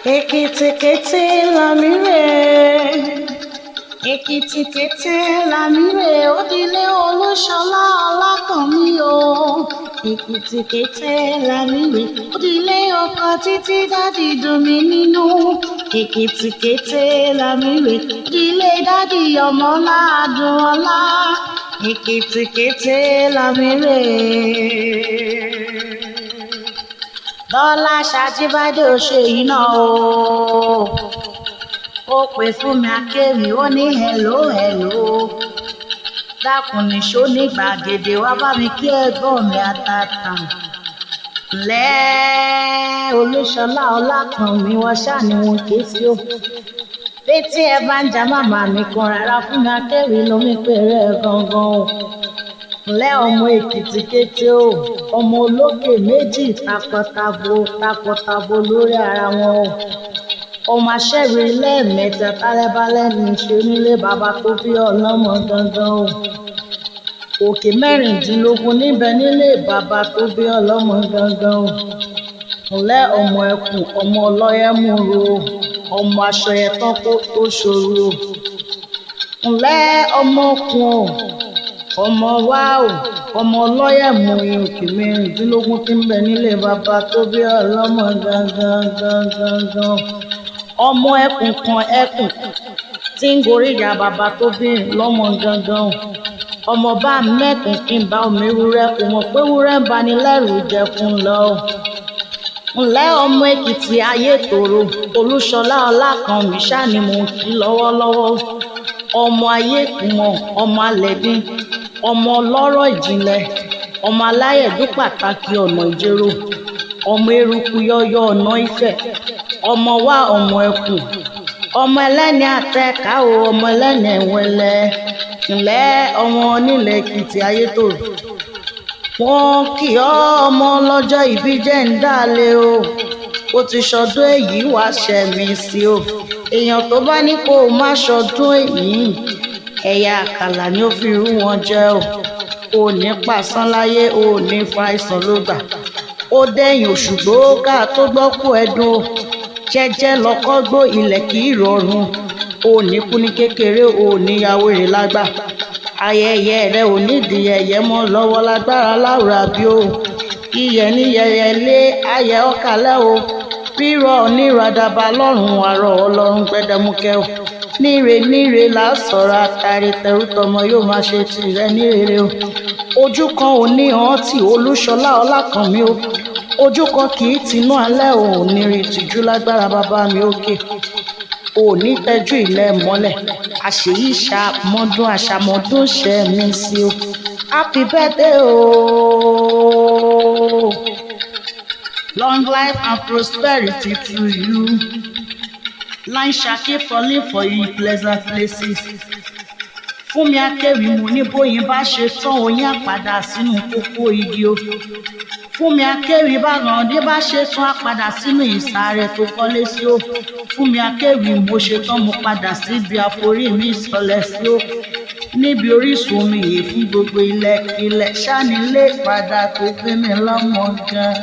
Ekiti kete lamire, Ekiti kete lamire, odile Olúṣọlá Ọlákànmí o. Ekiti kete lamire, odile ọkọ títí dádì dùn mí nínú. Ekiti kete lamire, odile dádì ọmọlá dùn ọlá. Ekiti kete lamire. Bọ́lá Ṣajíbádé ò ṣe iná o. Ó pè fún mi akéwì, ó ní hello hello. Dákun nìṣó ní gbàgede, wá bá mi kí ẹ̀gbọ́n mi àtàtà. Lẹ́ Olúṣọlá Ọlákànmí wọ́n ṣáà ni wọ́n ké sí o. Bétí ẹ bá ń ja màmá mi kan rárá fún mi akéwì lómi péré gangan o. Lẹ́ ọmọ Èkìtì kété o, ọmọ olókè méjì takọtabo lórí ara wọn o. Ọmọ aṣẹ́rí lẹ́ẹ̀mẹ́ta tálẹ́bálẹ́ ní ṣe nílé bàbá tó bí ọlọ́mọ gangan o. Òkè 16 níbẹ̀ nílé bàbá tó bí ọlọ́mọ gangan o. Lẹ́ ọmọ ẹkùn, ọmọ ọlọ́yẹ̀múru o, ọmọ aṣọ yẹn tán kó tó ṣòro o. Lẹ́ ọmọ okùn o, ọmọ wa o, ọmọ ọlọ́yẹ̀mú òkè 16 tí ń bẹ nílé bàbá tó bí ọlọ́mọ gangan. Ọmọ ẹkùn kan ẹkùn tí ń gorí ìyá bàbá tó bí lọ́mọ gangan. Ọmọ bá mẹ́kùn kí n bá omi ewúrẹ́ kò mọ̀ pé ewúrẹ́ ń bani lẹ́rù jẹkun lọ. Ǹlẹ́ ọmọ Èkìtì ayétòrò, Olúṣọlá Ọlákànmí ṣáà ni mò ń kí lọ́wọ́lọ́wọ́. Ọmọ ayékùmọ̀, ọmọ alẹ́dín, ọmọ ọlọ́rọ̀ ìjìnlẹ̀, ọmọ aláyẹ̀dún pàtàkì ọ̀nà ìjẹ̀rò, ọmọ eruku yọyọ ọ̀nà Ifẹ̀, ọmọ wa ọmọ ẹkùn, ọmọ ẹlẹ́ni àtẹ̀ká o, ọmọ ẹlẹ́ni ẹ̀wẹ̀lẹ̀. Ǹlẹ́ ọmọ onílẹ̀ Èkìtì ayétòrò, wọ́n kì ọ́ ọmọ ọlọ́jọ́ ìbí jẹ́ ń dálé o. Ó ti ṣọdún èyí wá ṣẹ̀mí sí o. Èèyàn tó bá ní kó o má ṣọdún èyí, ẹ̀yà àkàlà ni ó fi rú wọn jẹ o. O ní pàṣán láyé, o ní fa àìsàn ló gbà. Ó dẹ̀yìn òṣùgbó ká tó gbọ́ kú ẹdun o. Jẹ́jẹ́ lọ́kọ́ gbó ilẹ̀ kì í rọrùn. O ní kú ní kékeré, o ní yàwó èrè lágbà. Ayẹyẹ rẹ ò nídìí ẹ̀yẹ mọ́ lọ́wọ́ lágbára láwùrà bí o. Iyẹ̀ ní yẹyẹ lé ayẹ ọ̀kàlẹ̀ o. Rírọ̀ oníràdàbà lọ́rùn àrọ̀ ọlọ́run gbẹdẹmukẹ́ o. Níre là sọ̀rọ̀ àtàrí tẹrútọmọ yóò máa ṣe tirẹ̀ ní rere o. Ojú kan ò ní hàn tí Olúṣọlá Ọlákànmí o. Ojú kan kì í tinú alẹ́ o, ní rí tìjú lágbára bàbá mi òkè. O ní tẹ́jú ilẹ̀ mọ́lẹ̀, àṣeyí ṣàmọ́dún àṣàmọ́dún ṣẹ́ mi sí o. Happy birthday o. Long life and prosperity to you. Line Ṣakí falling for you in pleasant places. Fún mi akéwì mo ní bóyin bá ṣe tán oyin àpàdà sínú kókó igi o. Fún mi akéwì bá ràndé bá ṣe tán àpàdà sínú ìsàrẹ̀ tó kọ́lé sí o. Fún mi akéwì mo ṣe tán mo padà síbi àforí mi ìsọlẹ̀ sí o. Níbi orísun omi yìí fún gbogbo ilẹ̀ ṣánilé padà tó gbé mi lọ́mọ gan.